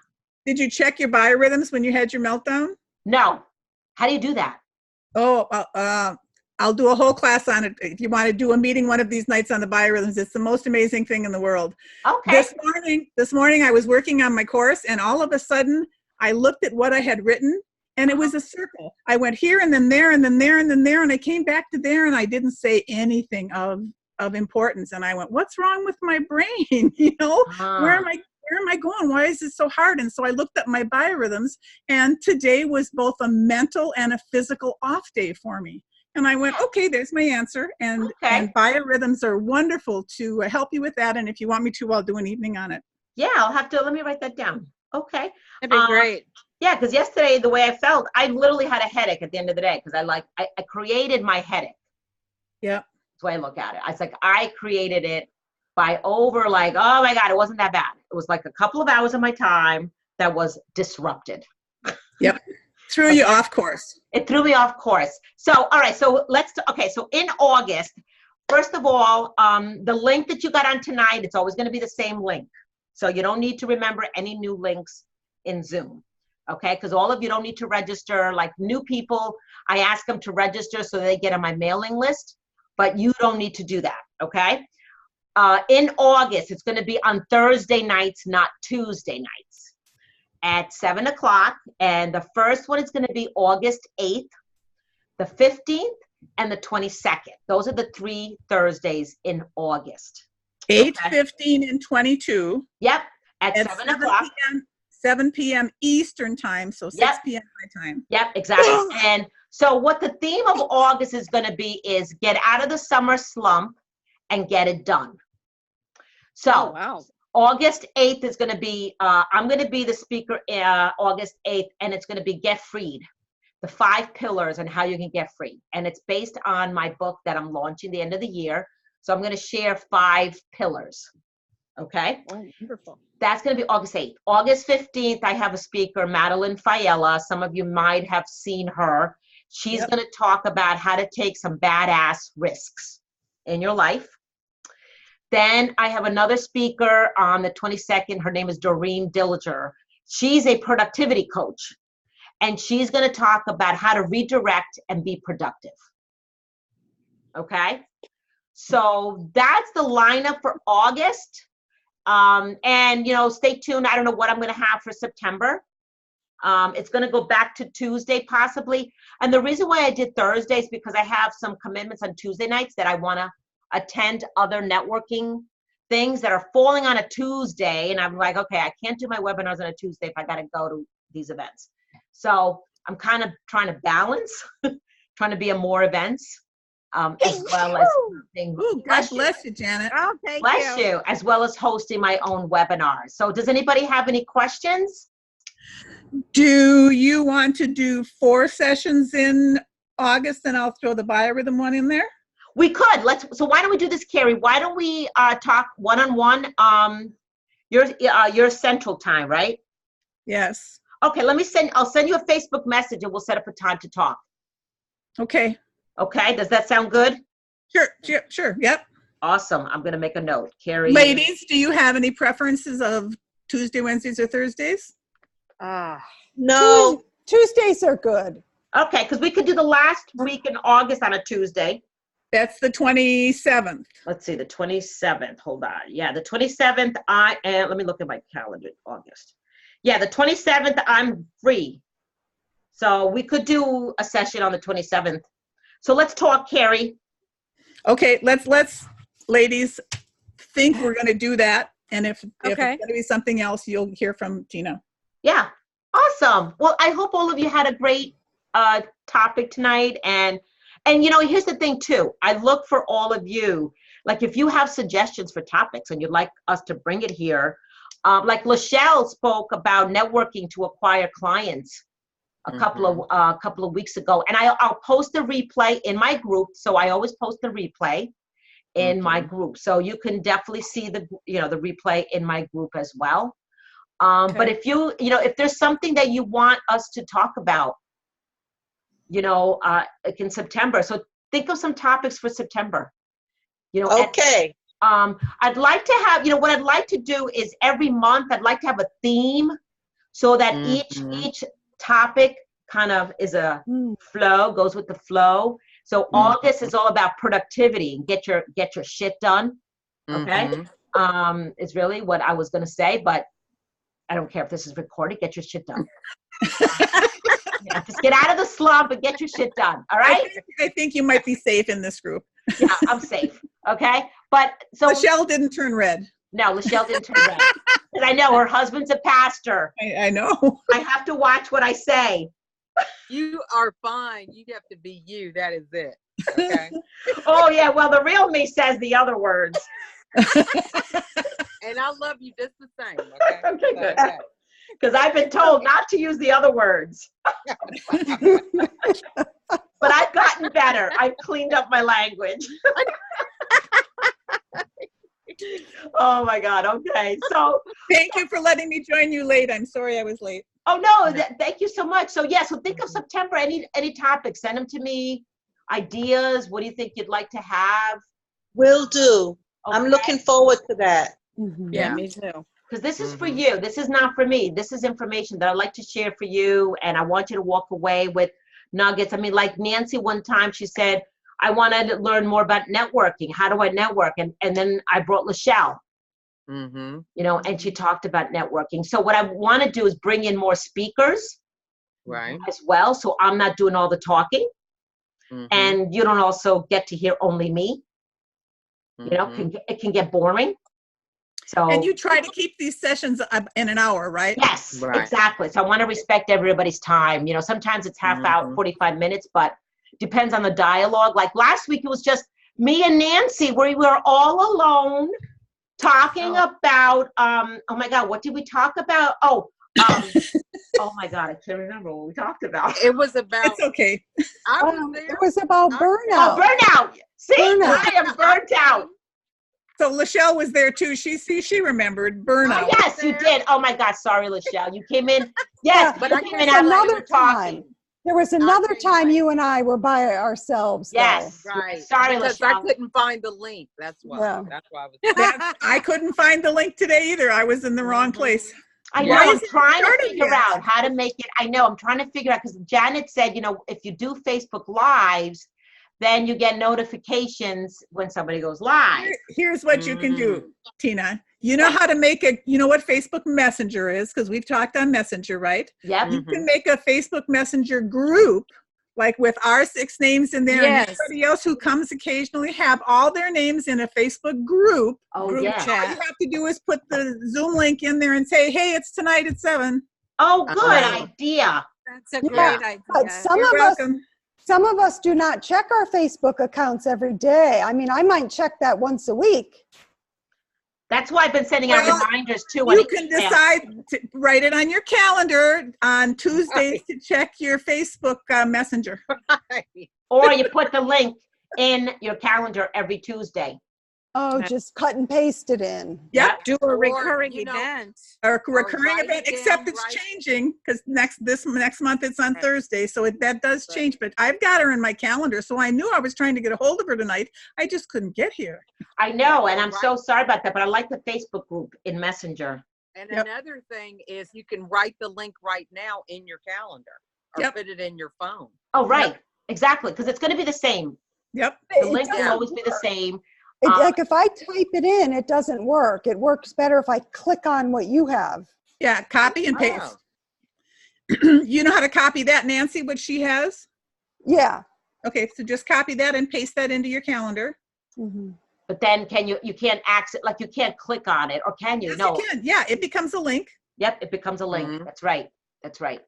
Did you check your biorhythms when you had your meltdown? No. How do you do that? Oh, I'll do a whole class on it. If you want to do a meeting one of these nights on the biorhythms, it's the most amazing thing in the world. Okay. This morning I was working on my course and all of a sudden I looked at what I had written and it was a circle. I went here and then there and then there and then there and I came back to there and I didn't say anything of importance. And I went, what's wrong with my brain? Where am I going? Why is this so hard? And so I looked at my biorhythms and today was both a mental and a physical off day for me. And I went, okay, there's my answer. And biorhythms are wonderful to help you with that. And if you want me to, I'll do an evening on it. Yeah, I'll have to, let me write that down. Okay. That'd be great. Yeah, because yesterday, the way I felt, I literally had a headache at the end of the day because I created my headache. Yeah. That's the way I look at it. It's like I created it by oh my God, it wasn't that bad. It was like a couple of hours of my time that was disrupted. Yep. Threw you off course. It threw me off course. So, all right. So so in August, first of all, the link that you got on tonight, it's always going to be the same link. So you don't need to remember any new links in Zoom. Okay, because all of you don't need to register. Like new people, I ask them to register so they get on my mailing list, but you don't need to do that, okay? In August, it's going to be on Thursday nights, not Tuesday nights, at 7 o'clock. And the first one is going to be August 8th, the 15th, and the 22nd. Those are the 3 Thursdays in August. 8, Okay. 15, and 22. Yep, at 7 o'clock. 7 p.m. Eastern time, so 6 Yep. p.m. my time. Yep, exactly. And so what the theme of August is going to be is get out of the summer slump and get it done. So Oh, wow. August 8th is going to be, I'm going to be the speaker August 8th, and it's going to be Get Freed, the 5 pillars and how you can get free. And it's based on my book that I'm launching the end of the year. So I'm going to share 5 pillars. Okay. Oh, wonderful. That's going to be August 8th. August 15th, I have a speaker, Madeline Fiella. Some of you might have seen her. She's Yep. going to talk about how to take some badass risks in your life. Then I have another speaker on the 22nd. Her name is Doreen Dillinger. She's a productivity coach, and she's going to talk about how to redirect and be productive. Okay? So that's the lineup for August. And, you know, stay tuned. I don't know what I'm going to have for September. It's going to go back to Tuesday possibly. And the reason why I did Thursday is because I have some commitments on Tuesday nights that I want to attend other networking things that are falling on a Tuesday. And I'm like, okay, I can't do my webinars on a Tuesday if I got to go to these events. So I'm kind of trying to balance, trying to be at more events, as well as hosting. Ooh, God bless you, Janet. Oh, thank Bless you, as well as hosting my own webinars. So does anybody have any questions? Do you want to do 4 sessions in August, and I'll throw the biorhythm one in there? We could. So why don't we do this, Carrie? Why don't we talk one-on-one? Your Central Time, right? Yes. Okay, I'll send you a Facebook message and we'll set up a time to talk. Okay. Okay, does that sound good? Sure. Yep. Awesome. I'm going to make a note. Carrie. Ladies, do you have any preferences of Tuesday, Wednesdays, or Thursdays? No. Tuesdays are good. Okay, because we could do the last week in August on a Tuesday. That's the 27th. Let's see, the 27th. Hold on. Yeah, the 27th, let me look at my calendar, August. Yeah, the 27th, I'm free. So we could do a session on the 27th. So let's talk, Carrie. Okay, let's ladies think we're going to do that. And if it's going to be something else, you'll hear from Tina. Yeah, awesome. Well, I hope all of you had a great topic tonight. And you know, here's the thing too. I look for all of you. Like if you have suggestions for topics and you'd like us to bring it here, like Lachelle spoke about networking to acquire clients a couple of weeks ago, and I'll post the replay in my group. So I always post the replay in my group, so you can definitely see the replay in my group as well. But if if there's something that you want us to talk about, like in September, so think of some topics for September. Okay. I'd like to have, what I'd like to do is every month I'd like to have a theme, so that each topic kind of is a flow, goes with the flow. So August is all about productivity and get your shit done. Okay. Is really what I was going to say, but I don't care if this is recorded. Get your shit done. Just get out of the slump and get your shit done. All right. I think you might be safe in this group. Yeah, I'm safe. Okay. But so Lachelle didn't turn red. No, Lachelle didn't turn red. Because I know her husband's a pastor. I know. I have to watch what I say. You are fine. You have to be you. That is it. Okay. Oh yeah. Well, the real me says the other words. And I love you just the same. Okay. Okay, good. Because I've been told not to use the other words. But I've gotten better. I've cleaned up my language. Oh my God. Okay. So thank you for letting me join you late. I'm sorry I was late. Oh no, thank you so much. So yeah, so think of September, any topics, send them to me. Ideas, what do you think you'd like to have? Will do. Okay. I'm looking forward to that. Yeah, me too. because this is for Mhm. you. This is not for me. This is information that I'd like to share for you, and I want you to walk away with nuggets. I mean, like Nancy one time, she said, I wanted to learn more about networking. How do I network? And then I brought Lachelle, Mm-hmm. you know, and she talked about networking. So what I want to do is bring in more speakers Right. as well, so I'm not doing all the talking, Mhm. and you don't also get to hear only me. You know, Mhm. it can get boring. So And you try to keep these sessions up in an hour, right? yes, Right. exactly. So I want to respect everybody's time. You know, sometimes it's half hour, Mhm. 45 minutes, but depends on the dialogue. Like last week, it was just me and Nancy, where we were all alone talking about, oh my God, what did we talk about? Oh my God, I can't remember what we talked about. It was about. It's okay. I was there. It was about I- burnout. Oh, burnout. See, Burnout. I am burnt out. So Lachelle was there too. She remembered Oh, burnout. yes, you did. Oh my God, sorry, Lachelle. You came in. Yes, But you I came guess in after we another were talking. time. There was another came time late. you and I were by ourselves, though. Yes. Right. Sorry, because I Lachelle. couldn't find the link. That's why. Yeah. That's why I was. I couldn't find the link today either. I was in the wrong Mhm. place. I know. Why I'm isn't it trying to started figure yet? out how to make it. I know. I'm trying to figure out because Janet said, you know, if you do Facebook Lives, then you get notifications when somebody goes live. Here's what you can do, Tina. You know how to make you know what Facebook Messenger is, because we've talked on Messenger, right? Yep. You can make a Facebook Messenger group, like with our 6 names in there, Yes. and everybody else who comes occasionally have all their names in a Facebook group. Oh, Group yeah. All chat. you have to do is put the Zoom link in there and say, hey, it's tonight at 7. Oh, good Right. idea. That's a Yeah, great but idea. some You're of us, welcome. some of us do not check our Facebook accounts every day. I mean, I might check that once a week. That's why I've been sending out Well, reminders too. on You can email. decide to write it on your calendar on Tuesdays to check your Facebook Messenger. Or you put the link in your calendar every Tuesday. Oh, Yeah. just cut and paste it in. Yep. Do a Or, recurring you know, event. A recurring write event, it except down, it's right. changing because next month it's on Right. Thursday, so that does Right. change. But I've got her in my calendar, so I knew I was trying to get a hold of her tonight. I just couldn't get here. I know, and Yeah, I'm so sorry about that, but I like the Facebook group in Messenger. And Yep. another thing is you can write the link right now in your calendar or Yep. put it in your phone. Oh, right. Exactly. Because it's going to be the same. Yep. The link will doesn't always be the same. Like if I type it in, it doesn't work. It works better if I click on what you have. Yeah, copy and Oh. paste. You know how to copy that, Nancy, what she has? Yeah. Okay, so just copy that and paste that into your calendar. Mhm. But then you can't access, like you can't click on it, or can you? Yes, No. you can. Yeah, it becomes a link. Yep, it becomes a link. Mhm. That's right. That's right.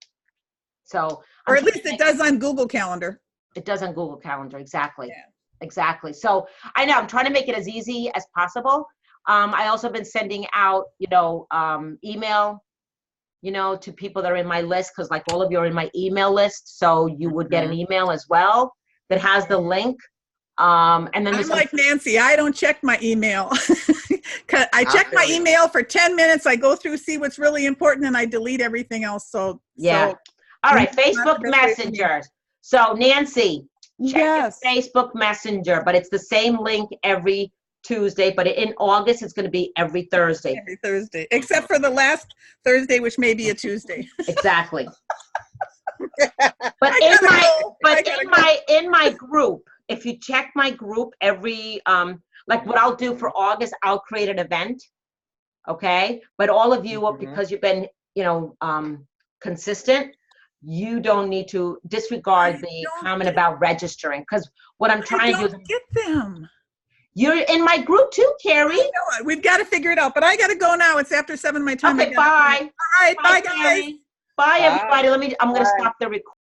So. Or I'm at trying least to it make- does on Google Calendar. It does on Google Calendar. Exactly. Yeah. Exactly. So I know I'm trying to make it as easy as possible. I also been sending out, email, to people that are in my list, because like all of you are in my email list. So you would get an email as well that has the link. And then I'm there's like Nancy, I don't check my email. 'Cause I check my feel you. email for 10 minutes. I go through, see what's really important, and I delete everything else. Yeah. So All right, Not the Facebook best way for me. Messenger. So Nancy, check Yes. your Facebook Messenger, but it's the same link every Tuesday, but in August, it's going to be every Thursday. every Thursday, except for the last Thursday, which may be a Tuesday. Exactly. But I in gotta my, go. I but gotta in my group, if you check my group every, like what I'll do for August, I'll create an event. Okay. But all of you, Mhm. because you've been, consistent, you don't need to disregard I the don't comment get- about registering. Because what I'm I trying to do is, don't get them. you're in my group too, Carrie. I know it. We've got to figure it out, but I got to go now. It's after 7 my time. I Okay, gotta go. bye. All right, bye guys. Carrie. Bye, Bye. everybody. I'm going to Bye. stop the recording.